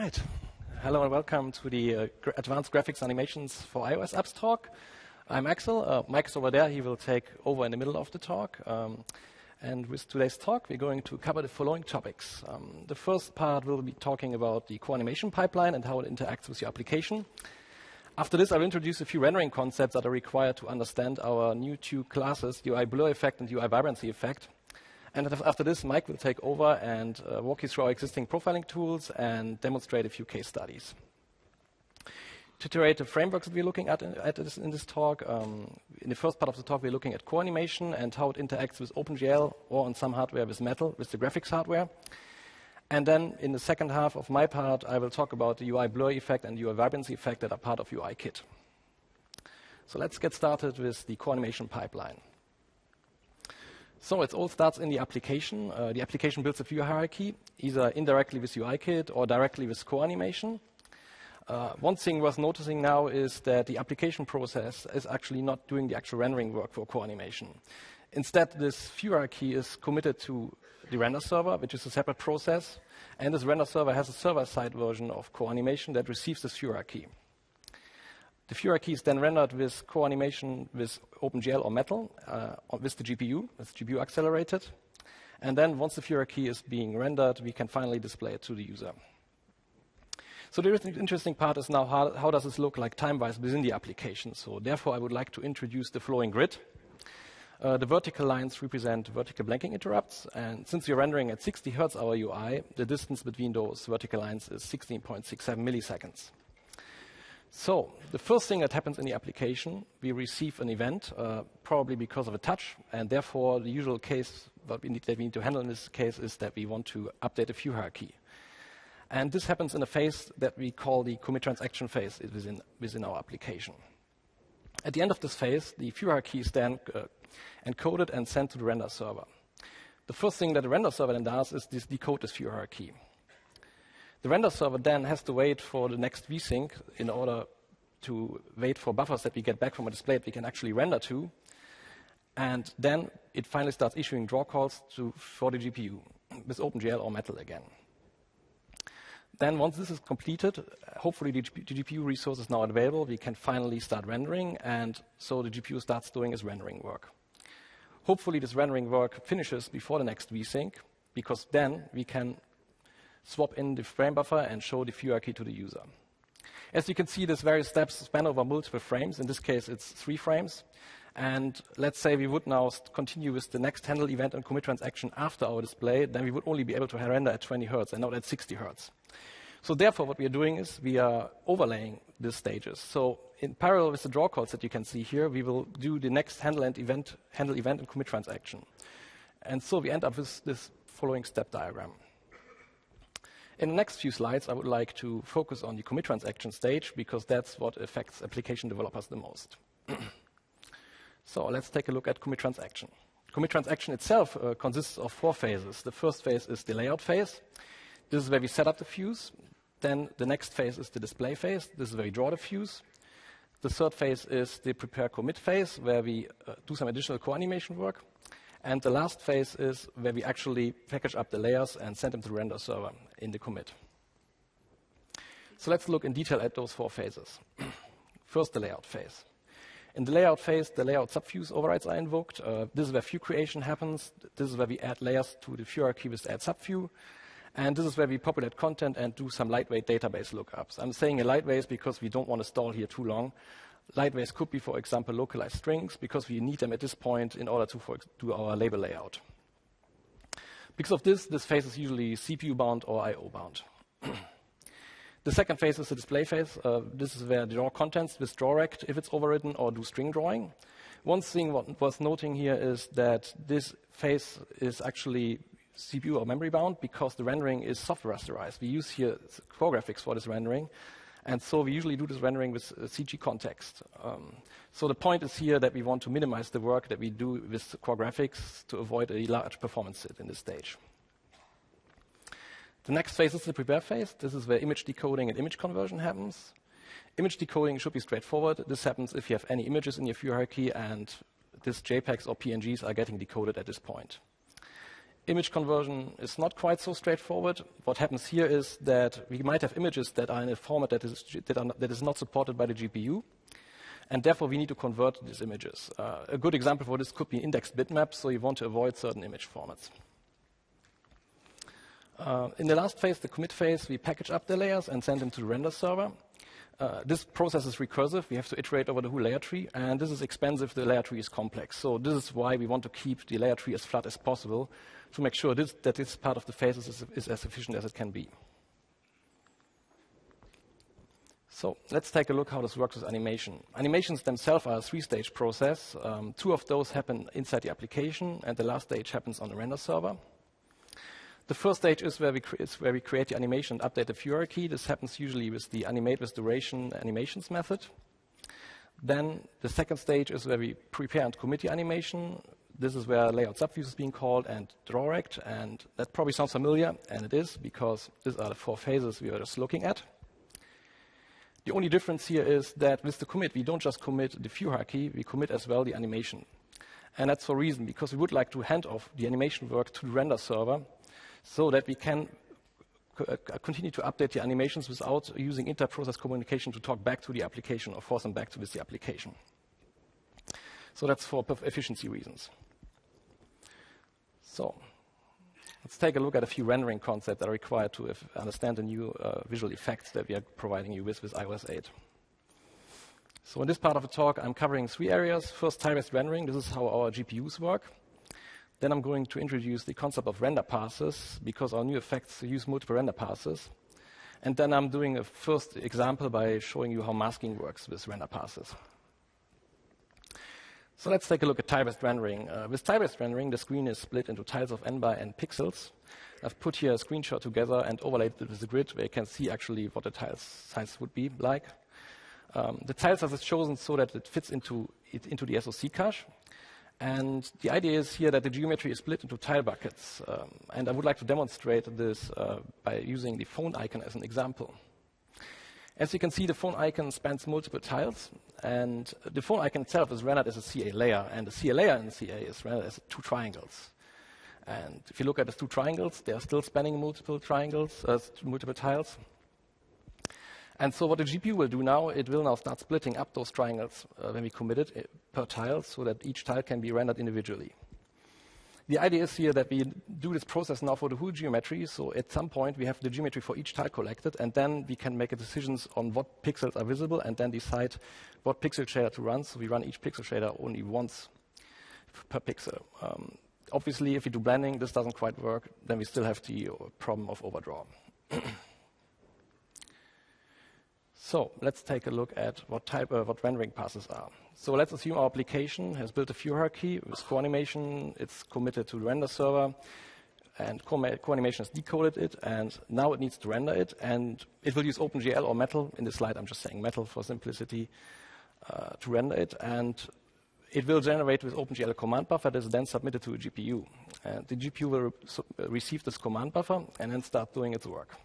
right. Hello and welcome to the Advanced Graphics Animations for iOS Apps talk. I'm Axel. Mike is over there. He will take over in the middle of the talk. And with today's talk, we're going to cover the following topics. The first part will be talking about the co-animation pipeline and how it interacts with your application. After this, I'll introduce a few rendering concepts that are required to understand our new two classes, UI blur effect and UI vibrancy effect. And after this, Mike will take over and walk you through our existing profiling tools and demonstrate a few case studies. To iterate the frameworks that we're looking at in this talk, in the first part of the talk, we're looking at co-animation and how it interacts with OpenGL or on some hardware with Metal, with the graphics hardware. And then in the second half of my part, I will talk about the UI blur effect and UI vibrancy effect that are part of UIKit. So let's get started with the co-animation pipeline. So it all starts in the application. The application builds a view hierarchy, either indirectly with UIKit or directly with co-animation. One thing worth noticing now is that the application process is actually not doing the actual rendering work for co-animation. Instead, this view hierarchy is committed to the render server, which is a separate process. And this render server has a server-side version of co-animation that receives this view hierarchy. The view hierarchy is then rendered with co-animation with OpenGL or Metal with the GPU. It's GPU accelerated. And then once the view hierarchy is being rendered, we can finally display it to the user. So the interesting part is now how does this look like time-wise within the application. So therefore, I would like to introduce the flowing grid. The vertical lines represent vertical blanking interrupts. And since we're rendering at 60 Hertz our UI, the distance between those vertical lines is 16.67 milliseconds. So the first thing that happens in the application, we receive an event, probably because of a touch, and therefore the usual case that we need to handle in this case is that we want to update a view hierarchy. And this happens in a phase that we call the commit transaction phase within our application. At the end of this phase, the view hierarchy is then encoded and sent to the render server. The first thing that the render server then does is decode this view hierarchy. The render server then has to wait for the next vsync in order to wait for buffers that we get back from a display that we can actually render to. And then it finally starts issuing draw calls for the GPU with OpenGL or Metal again. Then once this is completed, hopefully the GPU resource is now available. We can finally start rendering, and so the GPU starts doing its rendering work. Hopefully this rendering work finishes before the next vsync, because then we can swap in the frame buffer and show the view hierarchy to the user. As you can see, these various steps span over multiple frames. In this case, it's 3 frames. And let's say we would now continue with the next handle event and commit transaction after our display, then we would only be able to render at 20 Hertz and not at 60 Hertz. So therefore, what we are doing is we are overlaying these stages. So in parallel with the draw calls that you can see here, we will do the next handle event and commit transaction. And so we end up with this following step diagram. In the next few slides, I would like to focus on the commit transaction stage because that's what affects application developers the most. So let's take a look at commit transaction. Commit transaction itself consists of 4 phases. The first phase is the layout phase. This is where we set up the views. Then the next phase is the display phase. This is where we draw the views. The third phase is the prepare commit phase, where we do some additional co-animation work. And the last phase is where we actually package up the layers and send them to the render server in the commit. So let's look in detail at those 4 phases. First, the layout phase. In the layout phase, the layout subviews overrides are invoked. This is where view creation happens. This is where we add layers to the view hierarchy with add subview. And this is where we populate content and do some lightweight database lookups. I'm saying lightweight because we don't want to stall here too long. Lightweights could be, for example, localized strings, because we need them at this point in order to do our label layout. Because of this phase is usually CPU-bound or I/O-bound. The second phase is the display phase. This is where the draw contents with drawRect, if it's overridden, or do string drawing. One thing worth noting here is that this phase is actually CPU or memory-bound because the rendering is software rasterized. We use here core graphics for this rendering. And so we usually do this rendering with CG context. So the point is here that we want to minimize the work that we do with core graphics to avoid a large performance hit in this stage. The next phase is the prepare phase. This is where image decoding and image conversion happens. Image decoding should be straightforward. This happens if you have any images in your view hierarchy and these JPEGs or PNGs are getting decoded at this point. Image conversion is not quite so straightforward. What happens here is that we might have images that are in a format that is not supported by the GPU, and therefore we need to convert these images. A good example for this could be indexed bitmap, so you want to avoid certain image formats. In the last phase, the commit phase, we package up the layers and send them to the render server. This process is recursive. We have to iterate over the whole layer tree, and this is expensive. The layer tree is complex. So this is why we want to keep the layer tree as flat as possible to make sure that this part of the phase is as efficient as it can be. So let's take a look how this works with animation. Animations themselves are a three-stage process. Two of those happen inside the application, and the last stage happens on the render server. The first stage is where we create the animation and update the view hierarchy. This happens usually with the animate with duration animations method. Then the second stage is where we prepare and commit the animation. This is where layout subviews is being called and draw rect, and that probably sounds familiar, and it is, because these are the four phases we were just looking at. The only difference here is that with the commit, we don't just commit the view hierarchy, we commit as well the animation. And that's for a reason, because we would like to hand off the animation work to the render server so that we can continue to update the animations without using inter-process communication to talk back to the application or force them back to the application. So that's for efficiency reasons. So let's take a look at a few rendering concepts that are required to understand the new visual effects that we are providing you with iOS 8. So in this part of the talk, I'm covering three areas. First, tile-based rendering. This is how our GPUs work. Then I'm going to introduce the concept of render passes, because our new effects use multiple render passes. And then I'm doing a first example by showing you how masking works with render passes. So let's take a look at tile-based rendering. With tile-based rendering, the screen is split into tiles of n by n pixels. I've put here a screenshot together and overlaid it with a grid where you can see actually what the tile size would be like. The tile size is chosen so that it fits into the SoC cache. And the idea is here that the geometry is split into tile buckets. And I would like to demonstrate this by using the phone icon as an example. As you can see, the phone icon spans multiple tiles, and the phone icon itself is rendered as a CA layer, and the CA layer in CA is rendered as two triangles. And if you look at the two triangles, they are still spanning multiple triangles, multiple tiles. And so what the GPU will do now, it will now start splitting up those triangles when we commit it per tile, so that each tile can be rendered individually. The idea is here that we do this process now for the whole geometry, so at some point we have the geometry for each tile collected, and then we can make decisions on what pixels are visible and then decide what pixel shader to run. So we run each pixel shader only once per pixel. Obviously, if we do blending, this doesn't quite work. Then we still have the problem of overdraw. So let's take a look at what rendering passes are. So let's assume our application has built a view hierarchy with co-animation. It's committed to the render server, and co-animation has decoded it, and now it needs to render it. And it will use OpenGL or Metal. In this slide, I'm just saying Metal for simplicity to render it. And it will generate with OpenGL a command buffer that is then submitted to a GPU. And the GPU will receive this command buffer and then start doing its work.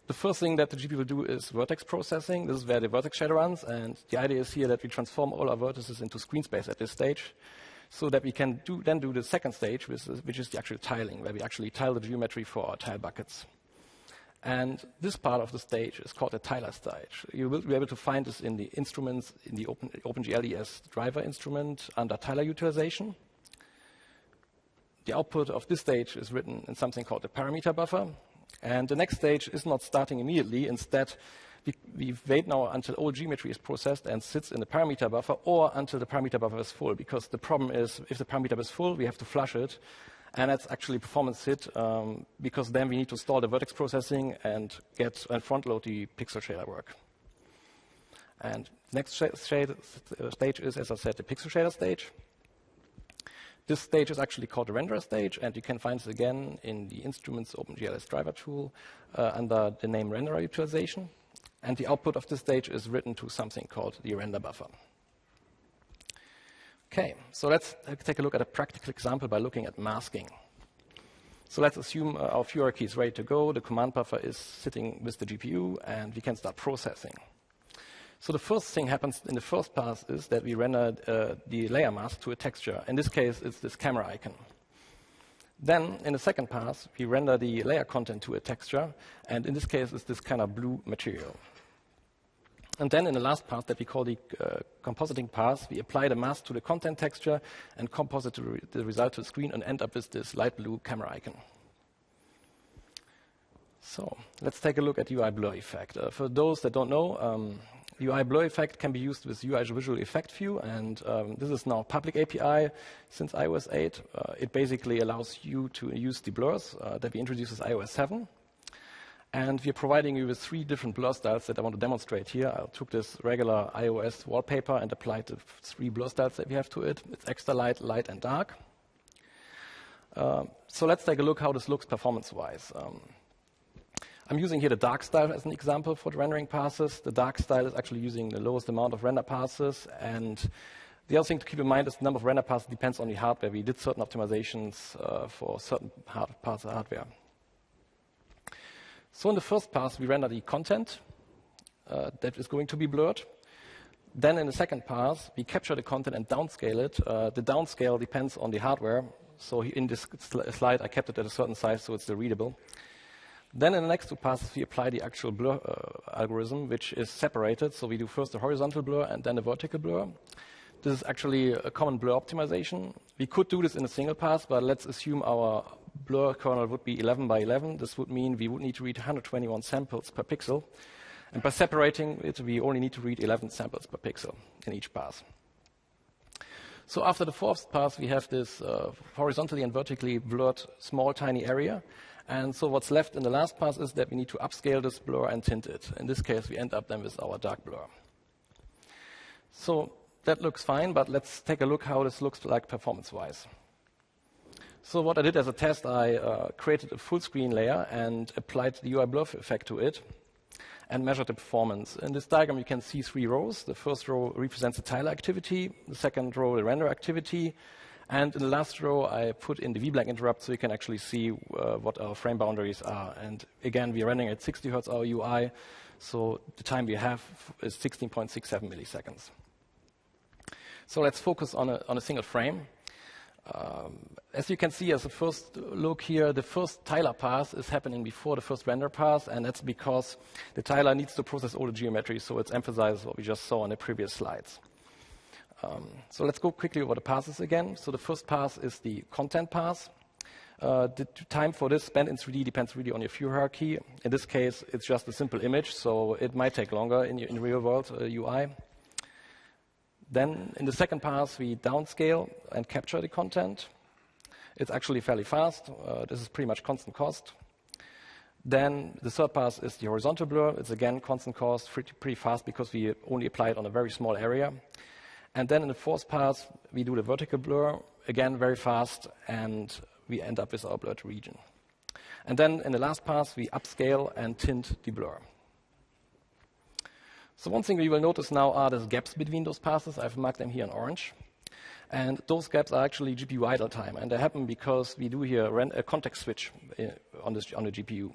The first thing that the GPU will do is vertex processing. This is where the vertex shader runs, and the idea is here that we transform all our vertices into screen space at this stage, so that we can then do the second stage, which is the actual tiling, where we actually tile the geometry for our tile buckets. And this part of the stage is called the tiler stage. You will be able to find this in the instruments, in the OpenGL ES driver instrument under tiler utilization. The output of this stage is written in something called the parameter buffer. And the next stage is not starting immediately. Instead, we wait now until all geometry is processed and sits in the parameter buffer, or until the parameter buffer is full. Because the problem is, if the parameter is full, we have to flush it. And that's actually a performance hit, because then we need to stall the vertex processing and front load the pixel shader work. And the next stage is, as I said, the pixel shader stage. This stage is actually called the renderer stage, and you can find this again in the instruments OpenGL driver tool under the name renderer utilization. And the output of this stage is written to something called the render buffer. Okay, so let's take a look at a practical example by looking at masking. So let's assume our view hierarchy is ready to go. The command buffer is sitting with the GPU, and we can start processing. So the first thing happens in the first pass is that we render the layer mask to a texture. In this case, it's this camera icon. Then, in the second pass, we render the layer content to a texture, and in this case, it's this kind of blue material. And then in the last pass that we call the compositing pass, we apply the mask to the content texture and composite the result to the screen and end up with this light blue camera icon. So let's take a look at UI blur effect. For those that don't know, UI blur effect can be used with UI visual effect view, and this is now a public API since iOS 8. It basically allows you to use the blurs that we introduced with iOS 7. And we're providing you with 3 different blur styles that I want to demonstrate here. I took this regular iOS wallpaper and applied the 3 blur styles that we have to it. It's extra light, light, and dark. So let's take a look how this looks performance-wise. I'm using here the dark style as an example for the rendering passes. The dark style is actually using the lowest amount of render passes. And the other thing to keep in mind is the number of render passes depends on the hardware. We did certain optimizations for certain parts of hardware. So in the first pass, we render the content that is going to be blurred. Then in the second pass, we capture the content and downscale it. The downscale depends on the hardware. So in this slide, I kept it at a certain size so it's still readable. Then in the next 2 passes, we apply the actual blur algorithm, which is separated. So we do first the horizontal blur and then the vertical blur. This is actually a common blur optimization. We could do this in a single pass, but let's assume our blur kernel would be 11 by 11. This would mean we would need to read 121 samples per pixel. And by separating it, we only need to read 11 samples per pixel in each pass. So after the 4th pass, we have this horizontally and vertically blurred small, tiny area. And so what's left in the last pass is that we need to upscale this blur and tint it. In this case, we end up then with our dark blur. So that looks fine, but let's take a look how this looks like performance-wise. So what I did as a test, I created a full screen layer and applied the UI blur effect to it and measured the performance. In this diagram, you can see 3 rows. The first row represents the tile activity, the second row, the render activity, and in the last row, I put in the VBlank interrupt so you can actually see what our frame boundaries are. And again, we are running at 60 Hertz our UI, so the time we have is 16.67 milliseconds. So let's focus on a single frame. As you can see as a first look here, the first tiler pass is happening before the first render pass, and that's because the tiler needs to process all the geometry, so it emphasizes what we just saw on the previous slides. So let's go quickly over the passes again. So the first pass is the content pass. The time for this spent in 3D depends really on your view hierarchy. In this case, it's just a simple image, so it might take longer in real world UI. Then in the second pass, we downscale and capture the content. It's actually fairly fast. This is pretty much constant cost. Then the third pass is the horizontal blur. It's again constant cost, pretty fast because we only apply it on a very small area. And then in the 4th pass, we do the vertical blur, again very fast, and we end up with our blurred region. And then in the last pass, we upscale and tint the blur. So one thing you will notice now are the gaps between those passes. I've marked them here in orange. And those gaps are actually GPU idle time. And they happen because we do here a context switch on the GPU.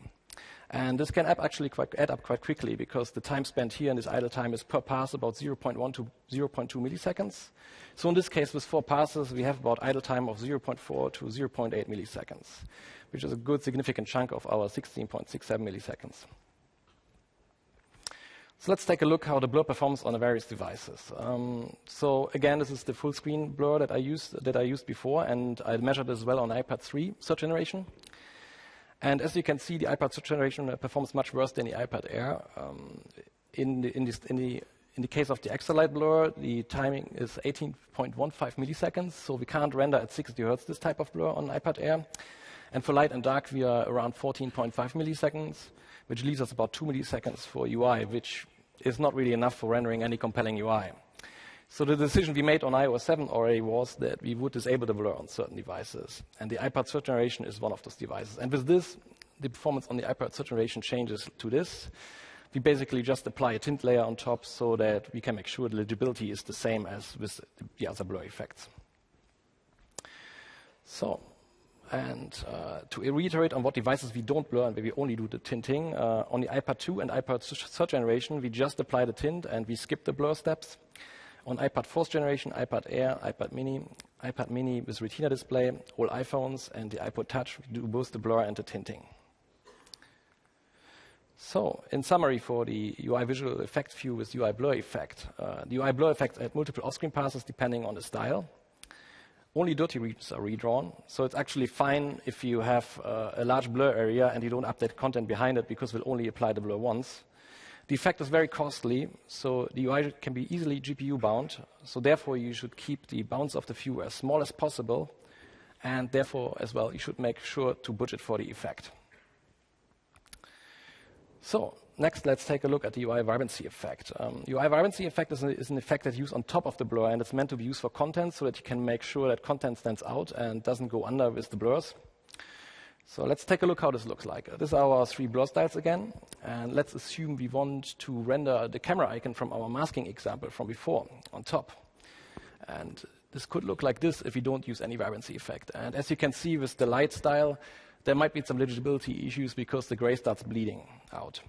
And this can add up quite quickly because the time spent here in this idle time is per pass about 0.1 to 0.2 milliseconds. So in this case, with 4 passes, we have about idle time of 0.4 to 0.8 milliseconds, which is a good significant chunk of our 16.67 milliseconds. So let's take a look how the blur performs on the various devices. So again, this is the full screen blur that I used before, and I measured as well on iPad 3 third generation. And as you can see, the iPad third generation performs much worse than the iPad Air. In the case of the extra light blur, the timing is 18.15 milliseconds, so we can't render at 60 Hertz this type of blur on iPad Air. And for light and dark, we are around 14.5 milliseconds, which leaves us about 2 milliseconds for UI, which is not really enough for rendering any compelling UI. So the decision we made on iOS 7 already was that we would disable the blur on certain devices. And the iPad third generation is one of those devices. And with this, the performance on the iPad third generation changes to this. We basically just apply a tint layer on top so that we can make sure the legibility is the same as with the other blur effects. So, and to reiterate on what devices we don't blur and where we only do the tinting, on the iPad 2 and iPad third generation, we just apply the tint and we skip the blur steps. On iPad 4th generation, iPad Air, iPad Mini, iPad mini with Retina display, all iPhones, and the iPod Touch do both the blur and the tinting. So, in summary, for the UI visual effect view with UI blur effect, the UI blur effect had multiple off-screen passes depending on the style. Only dirty regions are redrawn, so it's actually fine if you have a large blur area and you don't update content behind it because we'll only apply the blur once. The effect is very costly, so the UI can be easily GPU bound, so therefore you should keep the bounds of the view as small as possible, and therefore as well you should make sure to budget for the effect. So next let's take a look at the UI vibrancy effect. UI vibrancy effect is an effect that's used on top of the blur, and it's meant to be used for content so that you can make sure that content stands out and doesn't go under with the blurs. So let's take a look how this looks like. This is our 3 blur styles again, and let's assume we want to render the camera icon from our masking example from before on top. And this could look like this if we don't use any vibrancy effect. And as you can see with the light style, there might be some legibility issues because the gray starts bleeding out.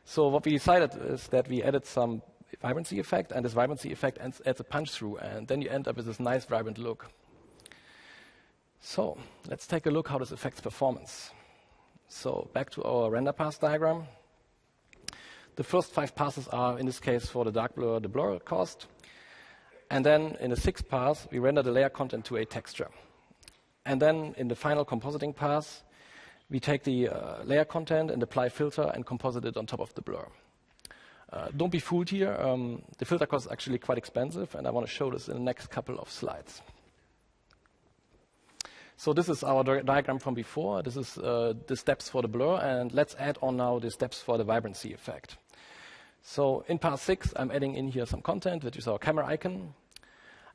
So what we decided is that we added some vibrancy effect, and this vibrancy effect adds a punch through, and then you end up with this nice vibrant look. So let's take a look how this affects performance. So back to our render pass diagram. The first 5 passes are, in this case, for the dark blur, the blur cost. And then in the 6th pass, we render the layer content to a texture. And then in the final compositing pass, we take the layer content and apply filter and composite it on top of the blur. Don't be fooled here. The filter cost is actually quite expensive, and I want to show this in the next couple of slides. So this is our diagram from before. This is the steps for the blur, and let's add on now the steps for the vibrancy effect. So in pass 6, I'm adding in here some content, which is our camera icon.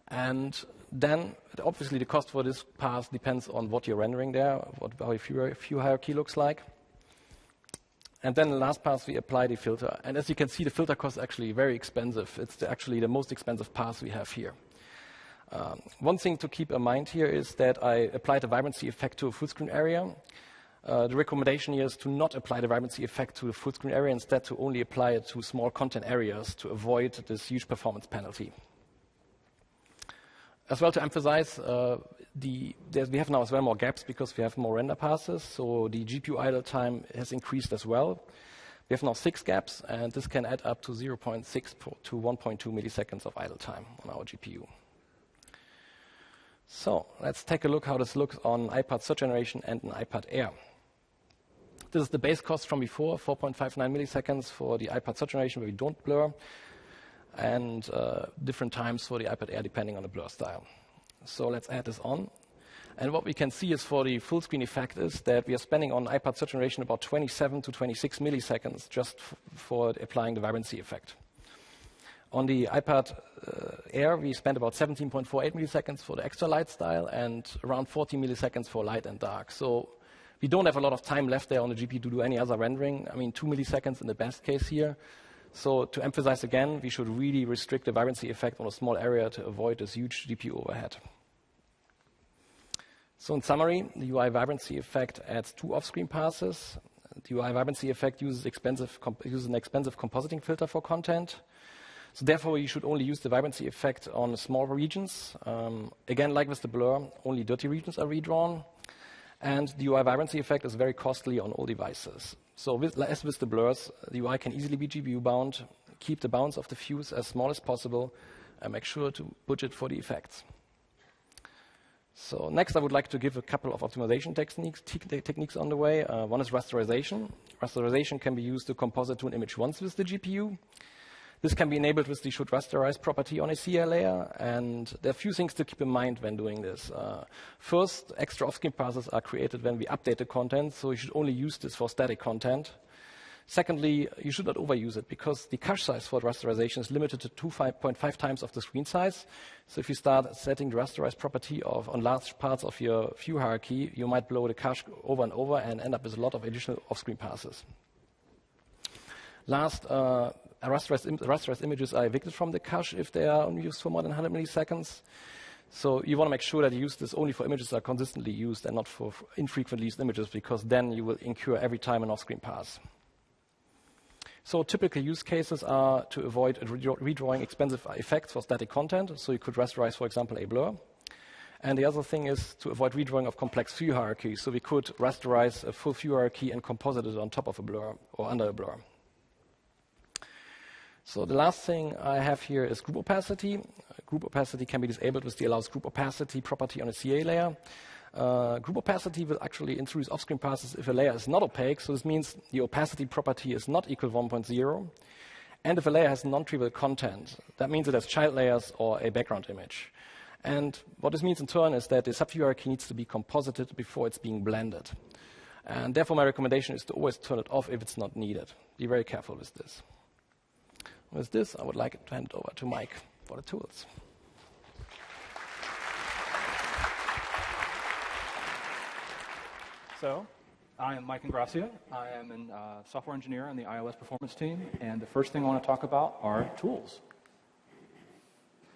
And then, obviously, the cost for this pass depends on what you're rendering there, how your view hierarchy looks like. And then in the last pass, we apply the filter. And as you can see, the filter cost is actually very expensive. It's actually the most expensive pass we have here. One thing to keep in mind here is that I applied the vibrancy effect to a full screen area. The recommendation here is to not apply the vibrancy effect to the full screen area, instead to only apply it to small content areas to avoid this huge performance penalty. As well, to emphasize, we have now as well more gaps because we have more render passes, so the GPU idle time has increased as well. We have now 6 gaps, and this can add up to 0.6 to 1.2 milliseconds of idle time on our GPU. So let's take a look how this looks on iPad 3rd generation and an iPad Air. This is the base cost from before, 4.59 milliseconds for the iPad 3rd generation where we don't blur, and different times for the iPad Air depending on the blur style. So let's add this on. And what we can see is for the full screen effect is that we are spending on iPad 3rd generation about 27 to 26 milliseconds just for applying the vibrancy effect. On the iPad Air, we spent about 17.48 milliseconds for the extra light style and around 40 milliseconds for light and dark. So we don't have a lot of time left there on the GPU to do any other rendering. I mean, 2 milliseconds in the best case here. So to emphasize again, we should really restrict the vibrancy effect on a small area to avoid this huge GPU overhead. So in summary, the UI vibrancy effect adds 2 off-screen passes. The UI vibrancy effect uses an expensive compositing filter for content. So therefore, you should only use the vibrancy effect on small regions. Again, like with the blur, only dirty regions are redrawn. And the UI vibrancy effect is very costly on all devices. So as with the blurs, the UI can easily be GPU bound, keep the bounds of the views as small as possible, and make sure to budget for the effects. So next, I would like to give a couple of optimization techniques on the way. One is rasterization. Rasterization can be used to composite to an image once with the GPU. This can be enabled with the should rasterize property on a CL layer, and there are a few things to keep in mind when doing this. First, extra off-screen passes are created when we update the content, so you should only use this for static content. Secondly, you should not overuse it because the cache size for rasterization is limited to 2.5 times of the screen size. So if you start setting the rasterize property on large parts of your view hierarchy, you might blow the cache over and over and end up with a lot of additional off-screen passes. Last, rasterized images are evicted from the cache if they are only used for more than 100 milliseconds. So you want to make sure that you use this only for images that are consistently used and not for infrequently used images, because then you will incur every time an off-screen pass. So typical use cases are to avoid redrawing expensive effects for static content. So you could rasterize, for example, a blur. And the other thing is to avoid redrawing of complex view hierarchies. So we could rasterize a full view hierarchy and composite it on top of a blur or under a blur. So the last thing I have here is group opacity. Group opacity can be disabled with the allows group opacity property on a CA layer. Group opacity will actually introduce off-screen passes if a layer is not opaque. So this means the opacity property is not equal 1.0. And if a layer has non-trivial content, that means it has child layers or a background image. And what this means in turn is that the subview hierarchy needs to be composited before it's being blended. And therefore, my recommendation is to always turn it off if it's not needed. Be very careful with this. With this, I would like to hand it over to Mike for the tools. So, I am Mike Ingracia. I am a software engineer on the iOS performance team, and the first thing I want to talk about are tools.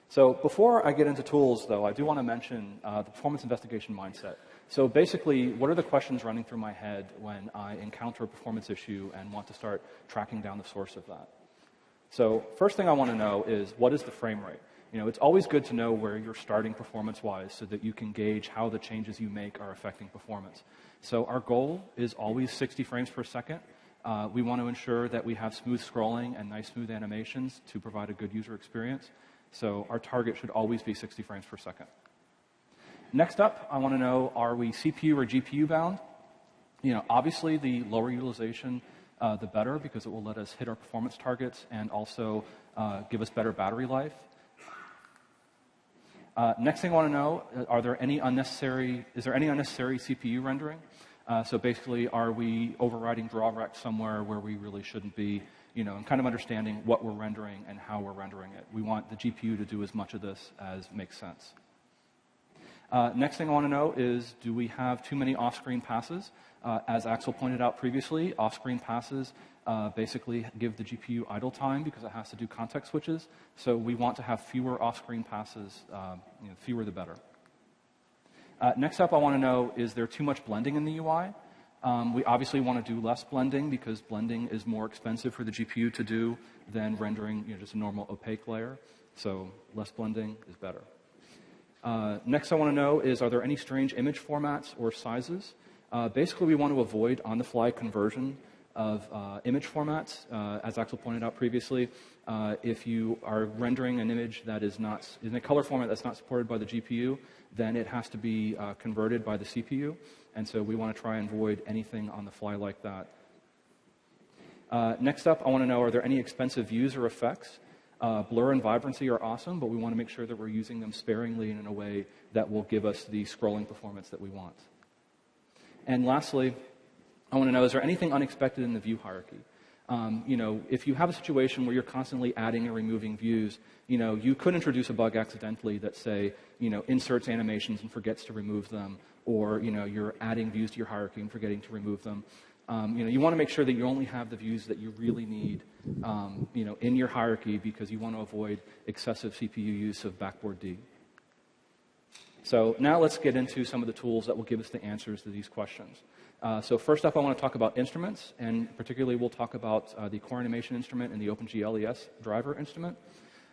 So before I get into tools, though, I do want to mention the performance investigation mindset. So basically, what are the questions running through my head when I encounter a performance issue and want to start tracking down the source of that? So first thing I want to know is, what is the frame rate? You know, it's always good to know where you're starting performance-wise so that you can gauge how the changes you make are affecting performance. So our goal is always 60 frames per second. We want to ensure that we have smooth scrolling and nice smooth animations to provide a good user experience. So our target should always be 60 frames per second. Next up, I want to know, are we CPU or GPU bound? You know, obviously the lower utilization, the better, because it will let us hit our performance targets and also give us better battery life. Next thing I want to know, is there any unnecessary CPU rendering? So basically, are we overriding drawrect somewhere where we really shouldn't be? You know, and kind of understanding what we're rendering and how we're rendering it. We want the GPU to do as much of this as makes sense. Next thing I want to know is, do we have too many off-screen passes? As Axel pointed out previously, off-screen passes basically give the GPU idle time because it has to do context switches. So we want to have fewer off-screen passes, fewer the better. Next up, I want to know, is there too much blending in the UI? We obviously want to do less blending because blending is more expensive for the GPU to do than rendering just a normal opaque layer. So less blending is better. Next I want to know is, are there any strange image formats or sizes? Basically, we want to avoid on-the-fly conversion of image formats. As Axel pointed out previously, if you are rendering an image that is not in a color format that's not supported by the GPU, then it has to be converted by the CPU. And so we want to try and avoid anything on the fly like that. Next up, I want to know, are there any expensive views or effects? Blur and vibrancy are awesome, but we want to make sure that we're using them sparingly and in a way that will give us the scrolling performance that we want. And lastly, I want to know, is there anything unexpected in the view hierarchy? If you have a situation where you're constantly adding and removing views, you could introduce a bug accidentally that, say, inserts animations and forgets to remove them, or, you're adding views to your hierarchy and forgetting to remove them. You want to make sure that you only have the views that you really need, in your hierarchy, because you want to avoid excessive CPU use of backboard D. So now let's get into some of the tools that will give us the answers to these questions. So first up, I want to talk about instruments, and particularly we'll talk about the core animation instrument and the OpenGLES driver instrument.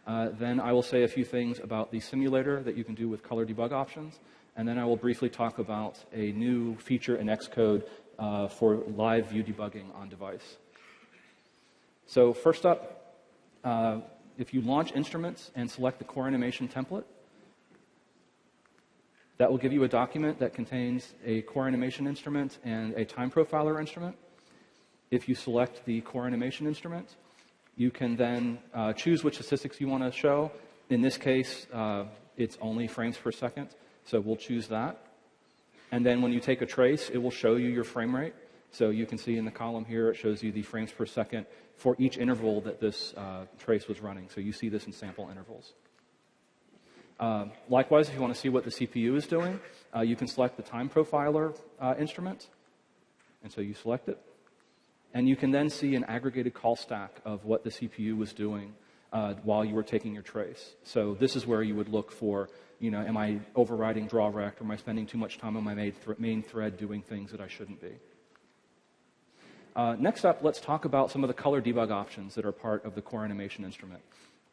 Then I will say a few things about the simulator that you can do with color debug options, and then I will briefly talk about a new feature in Xcode for live view debugging on device. So first up, if you launch instruments and select the core animation template, that will give you a document that contains a core animation instrument and a time profiler instrument. If you select the core animation instrument, you can then choose which statistics you want to show. In this case, it's only frames per second, so we'll choose that. And then when you take a trace, it will show you your frame rate. So you can see in the column here, it shows you the frames per second for each interval that this trace was running. So you see this in sample intervals. Likewise, if you want to see what the CPU is doing, you can select the time profiler instrument. And so you select it. And you can then see an aggregated call stack of what the CPU was doing while you were taking your trace. So this is where you would look for, am I overriding drawrect, or am I spending too much time on my main thread doing things that I shouldn't be? Next up, let's talk about some of the color debug options that are part of the core animation instrument.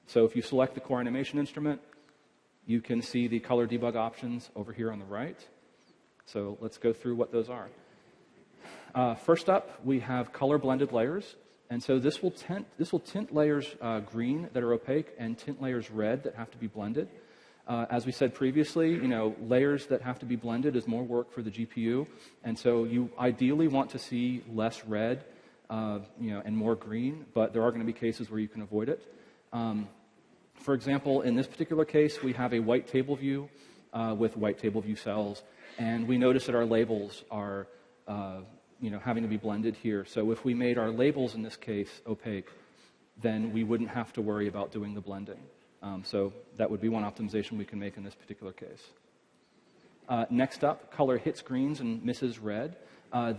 So if you select the core animation instrument, You can see the color debug options over here on the right. So let's go through what those are. First up, we have color blended layers. And so this will tint layers green that are opaque and tint layers red that have to be blended. As we said previously, layers that have to be blended is more work for the GPU. And so you ideally want to see less red and more green, but there are going to be cases where you can avoid it. For example, in this particular case, we have a white table view with white table view cells, and we notice that our labels are having to be blended here. So if we made our labels in this case opaque, then we wouldn't have to worry about doing the blending. So that would be one optimization we can make in this particular case. Next up, color hits greens and misses red.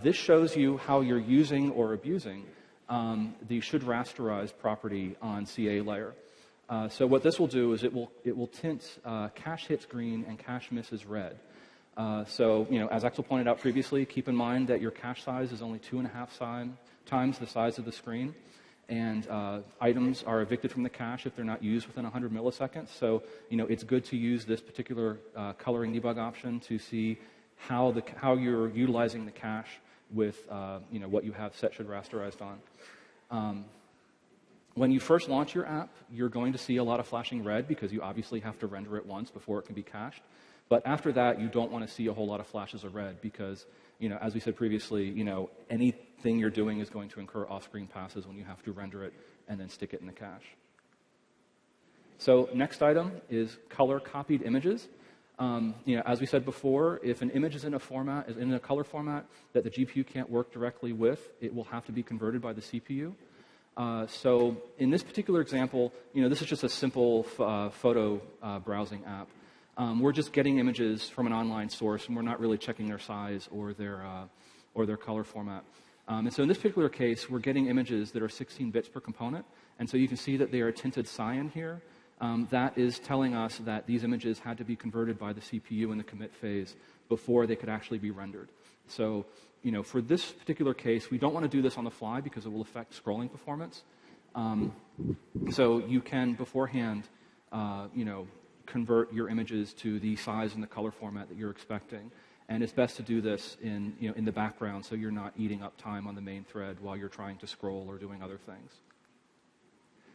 This shows you how you're using or abusing the should rasterize property on CA layer. So what this will do is it will tint cache hits green and cache misses red. So as Axel pointed out previously, keep in mind that your cache size is only 2.5 times the size of the screen, and items are evicted from the cache if they're not used within 100 milliseconds. So it's good to use this particular coloring debug option to see how you're utilizing the cache with what you have set should rasterized on. When you first launch your app, you're going to see a lot of flashing red because you obviously have to render it once before it can be cached. But after that, you don't want to see a whole lot of flashes of red because, as we said previously, anything you're doing is going to incur off-screen passes when you have to render it and then stick it in the cache. So next item is color copied images. As we said before, if an image is in a color format that the GPU can't work directly with, it will have to be converted by the CPU. So in this particular example, this is just a simple photo browsing app. We're just getting images from an online source, and we're not really checking their size or their color format. And so in this particular case, we're getting images that are 16 bits per component, and so you can see that they are tinted cyan here. That is telling us that these images had to be converted by the CPU in the commit phase before they could actually be rendered. So, for this particular case, we don't want to do this on the fly because it will affect scrolling performance. So you can beforehand, convert your images to the size and the color format that you're expecting. And it's best to do this in the background so you're not eating up time on the main thread while you're trying to scroll or doing other things.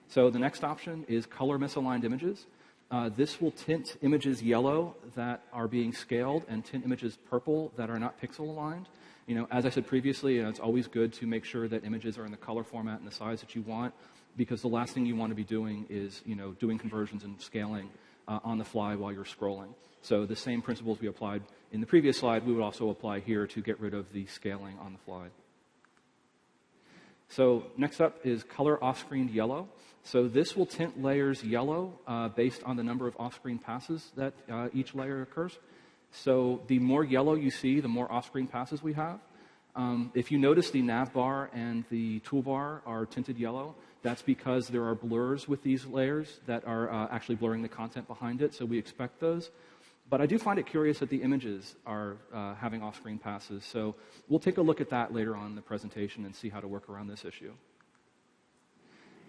So the next option is color misaligned images. This will tint images yellow that are being scaled and tint images purple that are not pixel aligned. As I said previously, it's always good to make sure that images are in the color format and the size that you want, because the last thing you want to be doing is, doing conversions and scaling on the fly while you're scrolling. So the same principles we applied in the previous slide, we would also apply here to get rid of the scaling on the fly. So next up is color off-screen yellow. So this will tint layers yellow based on the number of off-screen passes that each layer occurs. So the more yellow you see, the more off-screen passes we have. If you notice the nav bar and the toolbar are tinted yellow, that's because there are blurs with these layers that are actually blurring the content behind it, so we expect those. But I do find it curious that the images are having off-screen passes, so we'll take a look at that later on in the presentation and see how to work around this issue.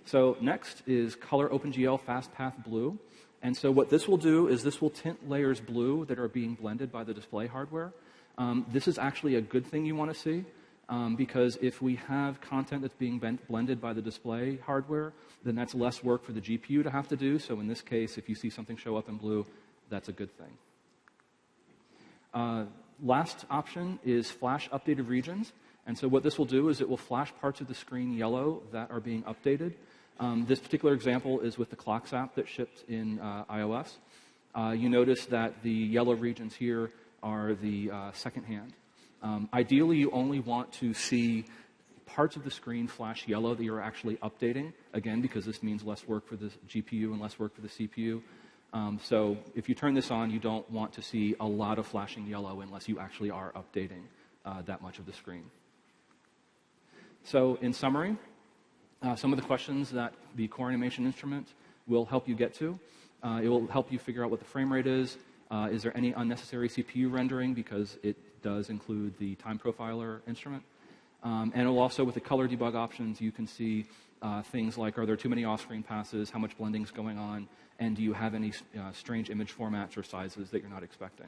So next is color OpenGL FastPath blue. And so what this will do is this will tint layers blue that are being blended by the display hardware. This is actually a good thing you want to see, because if we have content that's being blended by the display hardware, then that's less work for the GPU to have to do. So in this case, if you see something show up in blue, that's a good thing. Last option is flash updated regions. And so what this will do is it will flash parts of the screen yellow that are being updated. This particular example is with the Clocks app that shipped in iOS. You notice that the yellow regions here are the second hand. Ideally, you only want to see parts of the screen flash yellow that you're actually updating, again, because this means less work for the GPU and less work for the CPU. So if you turn this on, you don't want to see a lot of flashing yellow unless you actually are updating that much of the screen. So in summary, some of the questions that the core animation instrument will help you get to. It will help you figure out what the frame rate is. Is there any unnecessary CPU rendering, because it does include the time profiler instrument. And it will also, with the color debug options, you can see things like, are there too many off-screen passes, how much blending is going on, and do you have any strange image formats or sizes that you're not expecting?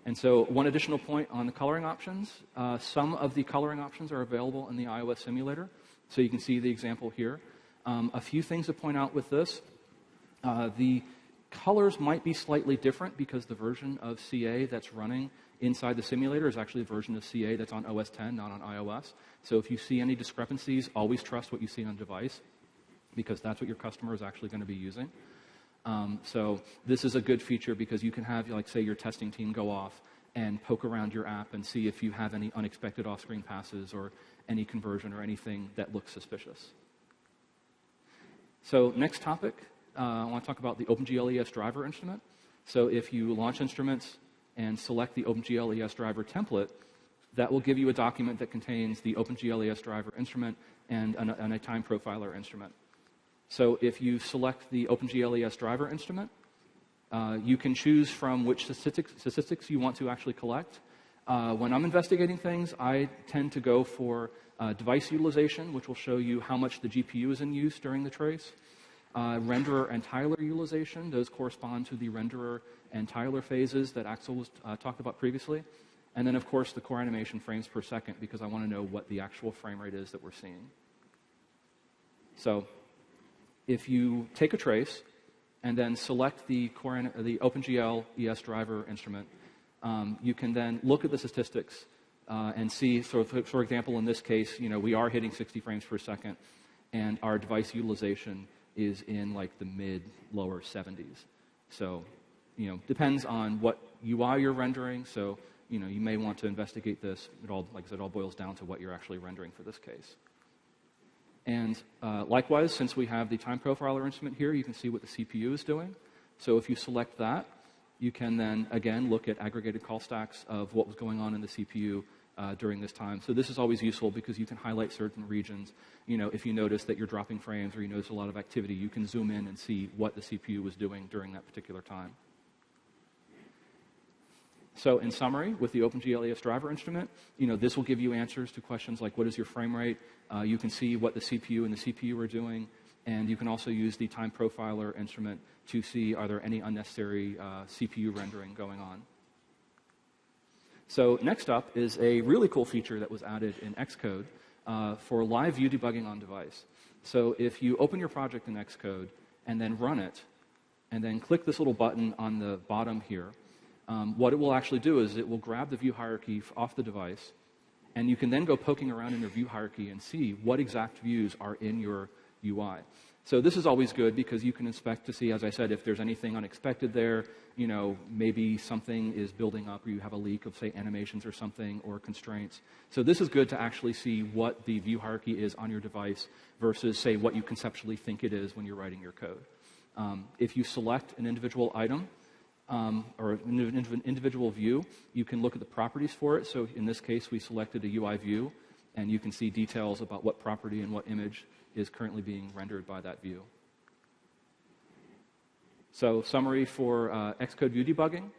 And so one additional point on the coloring options, some of the coloring options are available in the iOS simulator. So you can see the example here. A few things to point out with this. The colors might be slightly different because the version of CA that's running inside the simulator is actually a version of CA that's on OS X, not on iOS. So if you see any discrepancies, always trust what you see on device, because that's what your customer is actually going to be using. So this is a good feature because you can have, like, say, your testing team go off and poke around your app and see if you have any unexpected off-screen passes or any conversion or anything that looks suspicious. So next topic, I want to talk about the OpenGL ES driver instrument. So if you launch instruments and select the OpenGL ES driver template, that will give you a document that contains the OpenGL ES driver instrument and a time profiler instrument. So if you select the OpenGL ES driver instrument, you can choose from which statistics you want to actually collect. When I'm investigating things, I tend to go for device utilization, which will show you how much the GPU is in use during the trace. Renderer and tiler utilization, those correspond to the renderer and tiler phases that Axel was talked about previously. And then, of course, the core animation frames per second, because I want to know what the actual frame rate is that we're seeing. So if you take a trace and then select the OpenGL ES driver instrument, you can then look at the statistics and see, so for example, in this case, we are hitting 60 frames per second, and our device utilization is in like the mid-lower 70s. So, depends on what UI you're rendering. So, you may want to investigate this. It all, like I said, all boils down to what you're actually rendering for this case. And likewise, since we have the time profiler instrument here, you can see what the CPU is doing. So if you select that, you can then, again, look at aggregated call stacks of what was going on in the CPU during this time. So this is always useful because you can highlight certain regions. If you notice that you're dropping frames or you notice a lot of activity, you can zoom in and see what the CPU was doing during that particular time. So in summary, with the OpenGL ES driver instrument, this will give you answers to questions like what is your frame rate. You can see what the CPU and the CPU are doing. And you can also use the time profiler instrument to see are there any unnecessary CPU rendering going on. So next up is a really cool feature that was added in Xcode for live view debugging on device. So if you open your project in Xcode and then run it, and then click this little button on the bottom here, what it will actually do is it will grab the view hierarchy off the device, and you can then go poking around in your view hierarchy and see what exact views are in your UI. So this is always good because you can inspect to see, as I said, if there's anything unexpected there, maybe something is building up or you have a leak of, say, animations or something or constraints. So this is good to actually see what the view hierarchy is on your device versus, say, what you conceptually think it is when you're writing your code. If you select an individual item, or an individual view, you can look at the properties for it. So in this case, we selected a UI view, and you can see details about what property and what image is currently being rendered by that view. So summary for Xcode view debugging.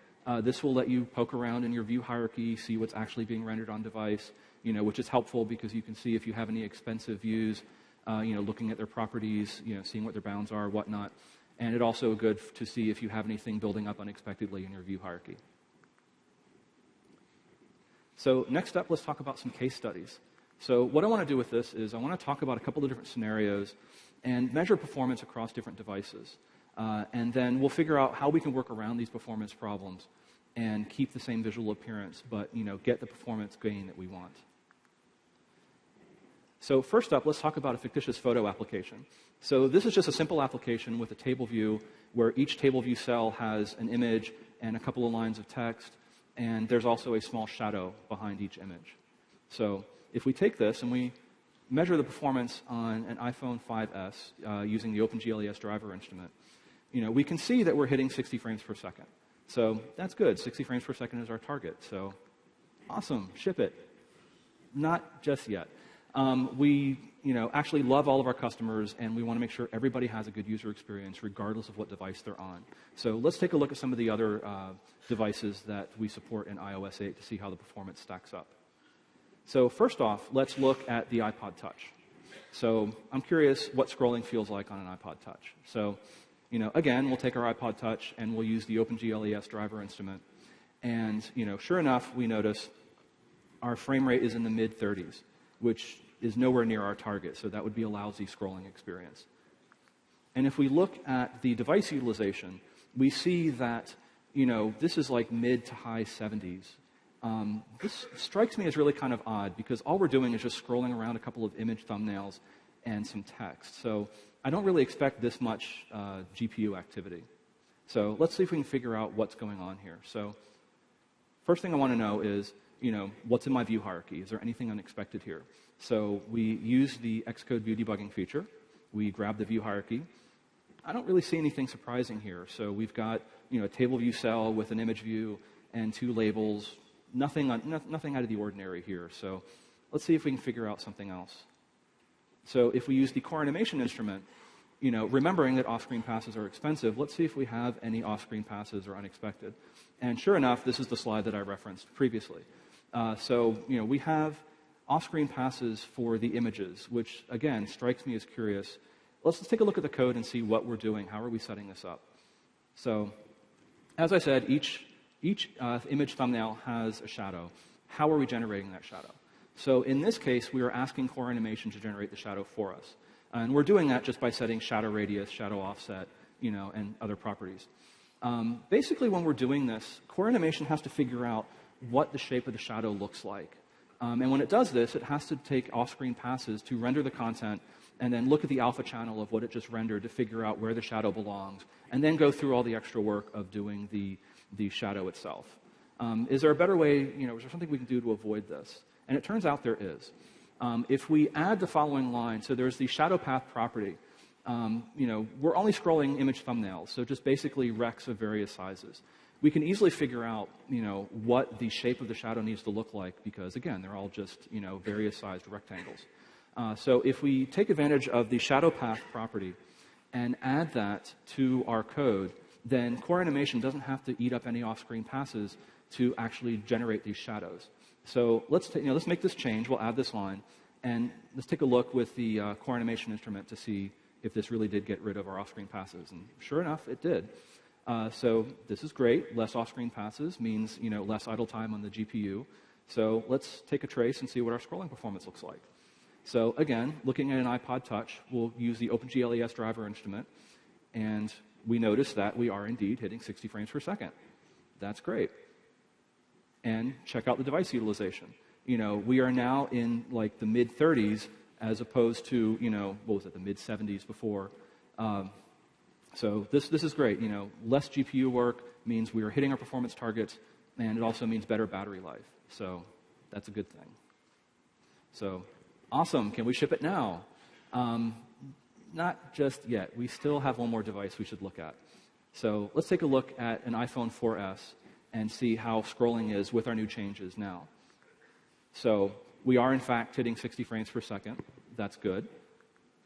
This will let you poke around in your view hierarchy, see what's actually being rendered on device, which is helpful because you can see if you have any expensive views, looking at their properties, seeing what their bounds are, whatnot. And it's also good to see if you have anything building up unexpectedly in your view hierarchy. So next up, let's talk about some case studies. So what I want to do with this is I want to talk about a couple of different scenarios and measure performance across different devices. And then we'll figure out how we can work around these performance problems and keep the same visual appearance, but get the performance gain that we want. So first up, let's talk about a fictitious photo application. So this is just a simple application with a table view where each table view cell has an image and a couple of lines of text, and there's also a small shadow behind each image. So if we take this and we measure the performance on an iPhone 5S using the OpenGL ES driver instrument, we can see that we're hitting 60 frames per second. So that's good. 60 frames per second is our target. So awesome, ship it. Not just yet. We actually love all of our customers, and we want to make sure everybody has a good user experience regardless of what device they're on. So let's take a look at some of the other devices that we support in iOS 8 to see how the performance stacks up. So first off, let's look at the iPod Touch. So I'm curious what scrolling feels like on an iPod Touch. So, again, we'll take our iPod Touch and we'll use the OpenGLES driver instrument. And, sure enough, we notice our frame rate is in the mid-30s, which is nowhere near our target. So that would be a lousy scrolling experience. And if we look at the device utilization, we see that, this is like mid to high 70s. This strikes me as really kind of odd because all we're doing is just scrolling around a couple of image thumbnails and some text. So I don't really expect this much GPU activity. So let's see if we can figure out what's going on here. So first thing I want to know is, what's in my view hierarchy? Is there anything unexpected here? So we use the Xcode view debugging feature. We grab the view hierarchy. I don't really see anything surprising here. So we've got, a table view cell with an image view and 2 labels. Nothing out of the ordinary here. So let's see if we can figure out something else. So if we use the core animation instrument, remembering that off-screen passes are expensive, let's see if we have any off-screen passes or unexpected. And sure enough, this is the slide that I referenced previously. We have off-screen passes for the images, which, again, strikes me as curious. Let's take a look at the code and see what we're doing. How are we setting this up? So, as I said, each image thumbnail has a shadow. How are we generating that shadow? So in this case, we are asking Core Animation to generate the shadow for us. And we're doing that just by setting shadow radius, shadow offset, and other properties. Basically, when we're doing this, Core Animation has to figure out what the shape of the shadow looks like. And when it does this, it has to take off-screen passes to render the content and then look at the alpha channel of what it just rendered to figure out where the shadow belongs, and then go through all the extra work of doing the shadow itself. Is there a better way, is there something we can do to avoid this? And it turns out there is. If we add the following line, so there's the shadow path property. We're only scrolling image thumbnails, so just basically recs of various sizes. We can easily figure out, what the shape of the shadow needs to look like because, again, they're all just, various sized rectangles. So if we take advantage of the shadow path property and add that to our code, then Core Animation doesn't have to eat up any off-screen passes to actually generate these shadows. So let's make this change. We'll add this line, and let's take a look with the Core Animation instrument to see if this really did get rid of our off-screen passes. And sure enough, it did. So this is great. Less off-screen passes means less idle time on the GPU. So let's take a trace and see what our scrolling performance looks like. So again, looking at an iPod Touch, we'll use the OpenGLES driver instrument, and we notice that we are indeed hitting 60 frames per second. That's great. And check out the device utilization. We are now in like the mid-30s as opposed to, the mid-70s before. So this is great. Less GPU work means we are hitting our performance targets, and it also means better battery life. So that's a good thing. So awesome. Can we ship it now? Not just yet. We still have one more device we should look at. So let's take a look at an iPhone 4S and see how scrolling is with our new changes now. So we are, in fact, hitting 60 frames per second. That's good.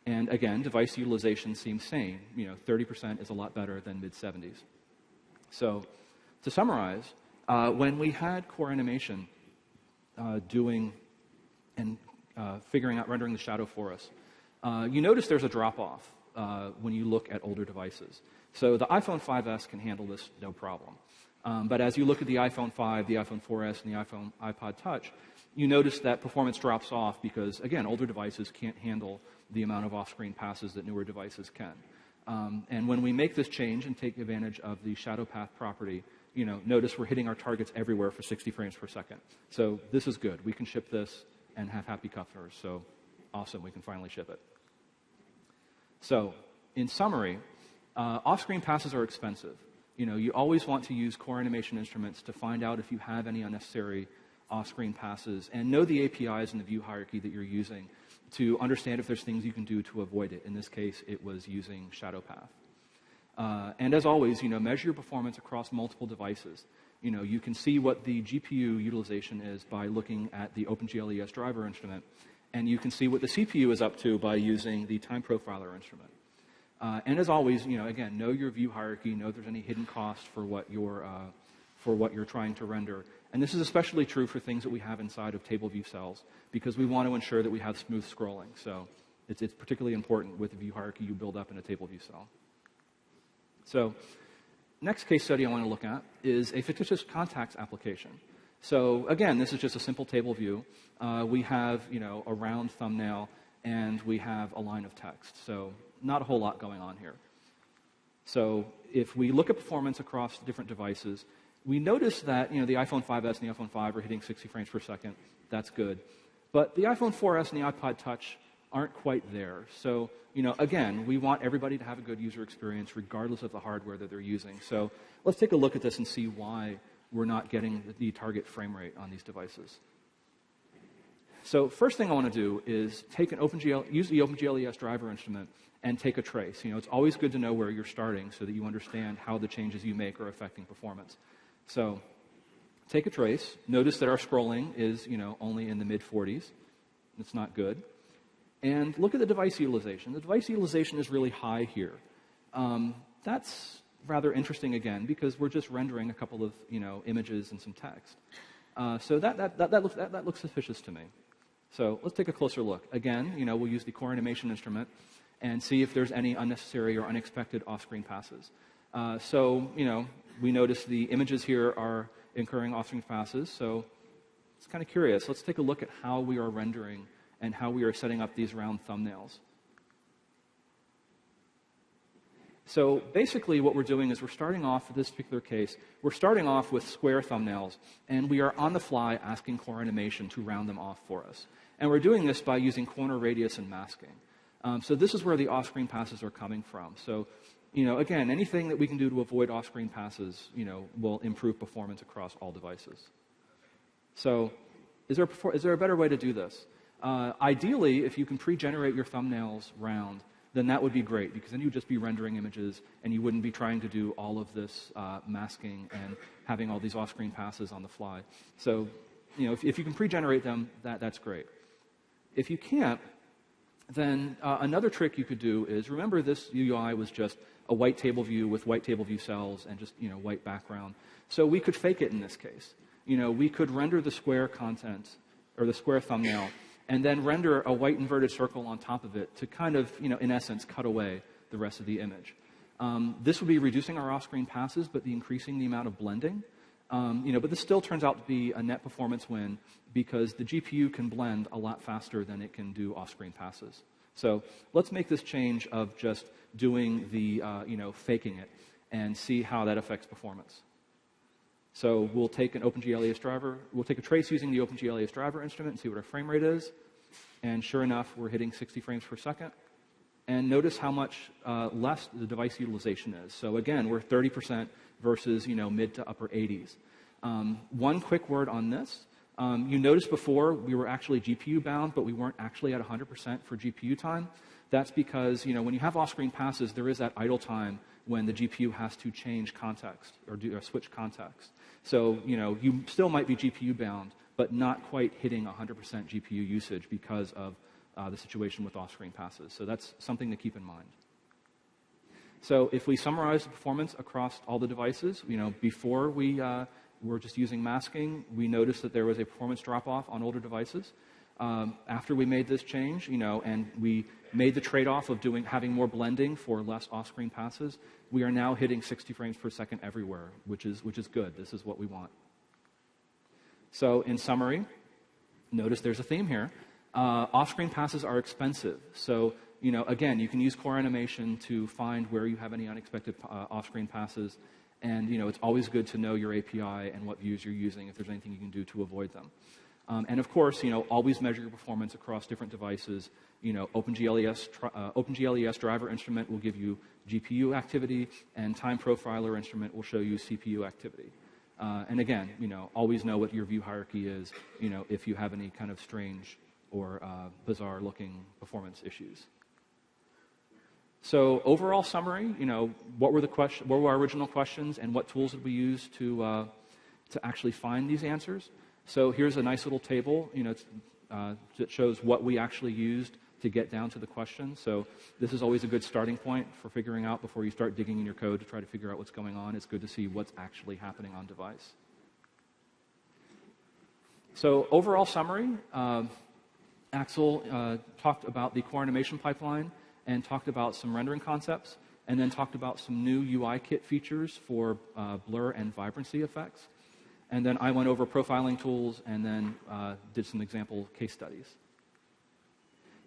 And again, device utilization seems sane. 30% is a lot better than mid-70s. So to summarize, when we had Core Animation doing and figuring out rendering the shadow for us, you notice there's a drop-off when you look at older devices. So the iPhone 5S can handle this no problem. But as you look at the iPhone 5, the iPhone 4S, and the iPod Touch, you notice that performance drops off because, again, older devices can't handle the amount of off-screen passes that newer devices can. And when we make this change and take advantage of the shadow path property, notice we're hitting our targets everywhere for 60 frames per second. So this is good. We can ship this and have happy customers. So awesome, we can finally ship it. So in summary, off-screen passes are expensive. You always want to use Core Animation instruments to find out if you have any unnecessary off-screen passes and know the APIs and the view hierarchy that you're using to understand if there's things you can do to avoid it. In this case, it was using shadow path. And as always, measure your performance across multiple devices. You can see what the GPU utilization is by looking at the OpenGLES driver instrument, and you can see what the CPU is up to by using the time profiler instrument. And as always, again, know your view hierarchy, know if there's any hidden cost for what you're trying to render. And this is especially true for things that we have inside of table view cells, because we want to ensure that we have smooth scrolling. So It's particularly important with the view hierarchy you build up in a table view cell. So next case study I want to look at is a fictitious contacts application. So again, this is just a simple table view. We have, a round thumbnail, and we have a line of text. So not a whole lot going on here. So if we look at performance across different devices, we notice that, the iPhone 5S and the iPhone 5 are hitting 60 frames per second. That's good. But the iPhone 4S and the iPod Touch aren't quite there. So, again, we want everybody to have a good user experience regardless of the hardware that they're using. So let's take a look at this and see why we're not getting the target frame rate on these devices. So first thing I want to do is use the OpenGL ES driver instrument and take a trace. It's always good to know where you're starting so that you understand how the changes you make are affecting performance. So take a trace. Notice that our scrolling is, only in the mid-40s. It's not good. And look at the device utilization. The device utilization is really high here. That's rather interesting again because we're just rendering a couple of, images and some text. So that looks suspicious to me. So let's take a closer look. Again, we'll use the core animation instrument and see if there's any unnecessary or unexpected off-screen passes. We notice the images here are incurring off-screen passes, so it's kind of curious. Let's take a look at how we are rendering and how we are setting up these round thumbnails. So basically what we're doing is we're starting off, for this particular case, we're starting off with square thumbnails, and we are on the fly asking core animation to round them off for us. And we're doing this by using corner radius and masking. So this is where the off-screen passes are coming from. So, again, anything that we can do to avoid off-screen passes, will improve performance across all devices. So is there a better way to do this? Ideally, if you can pre-generate your thumbnails round, then that would be great, because then you'd just be rendering images, and you wouldn't be trying to do all of this masking and having all these off-screen passes on the fly. So, if you can pre-generate them, that's great. If you can't, then another trick you could do is, remember this UI was just a white table view with white table view cells and just, white background. So we could fake it in this case. We could render the square content, or the square thumbnail, and then render a white inverted circle on top of it to kind of, in essence, cut away the rest of the image. This would be reducing our off-screen passes, but increasing the amount of blending. But this still turns out to be a net performance win because the GPU can blend a lot faster than it can do off-screen passes. So let's make this change of just doing the, faking it and see how that affects performance. So we'll take an OpenGL ES driver. We'll take a trace using the OpenGL ES driver instrument and see what our frame rate is. And sure enough, we're hitting 60 frames per second. And notice how much less the device utilization is. So again, we're 30% versus, mid to upper 80s. One quick word on this. You noticed before we were actually GPU bound, but we weren't actually at 100% for GPU time. That's because, when you have off-screen passes, there is that idle time when the GPU has to change context or switch context. So, you still might be GPU bound, but not quite hitting 100% GPU usage because of the situation with off-screen passes. So that's something to keep in mind. So if we summarize the performance across all the devices, before we were just using masking, we noticed that there was a performance drop-off on older devices. After we made this change, and we made the trade-off of having more blending for less off-screen passes, we are now hitting 60 frames per second everywhere, which is good. This is what we want. So in summary, notice there's a theme here. Off-screen passes are expensive. So, again, you can use core animation to find where you have any unexpected off-screen passes. And, it's always good to know your API and what views you're using if there's anything you can do to avoid them. And of course, always measure your performance across different devices. OpenGL ES driver instrument will give you GPU activity, and Time Profiler instrument will show you CPU activity. And again, always know what your view hierarchy is, if you have any kind of strange or bizarre-looking performance issues. So overall summary, what were our original questions, and what tools did we use to actually find these answers? So here's a nice little table, that shows what we actually used to get down to the question. So this is always a good starting point for figuring out before you start digging in your code to try to figure out what's going on. It's good to see what's actually happening on device. So overall summary, Axel talked about the core animation pipeline and talked about some rendering concepts, and then talked about some new UI kit features for blur and vibrancy effects. And then I went over profiling tools and then did some example case studies.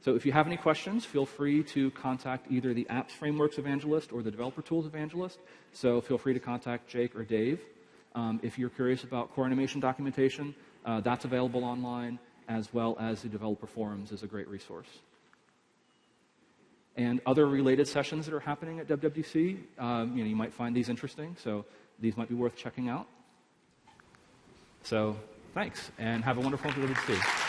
So if you have any questions, feel free to contact either the Apps Frameworks Evangelist or the Developer Tools Evangelist. So feel free to contact Jake or Dave. If you're curious about core animation documentation, that's available online, as well as the developer forums is a great resource. And other related sessions that are happening at WWDC, you might find these interesting, so these might be worth checking out. So thanks, and have a wonderful WWDC.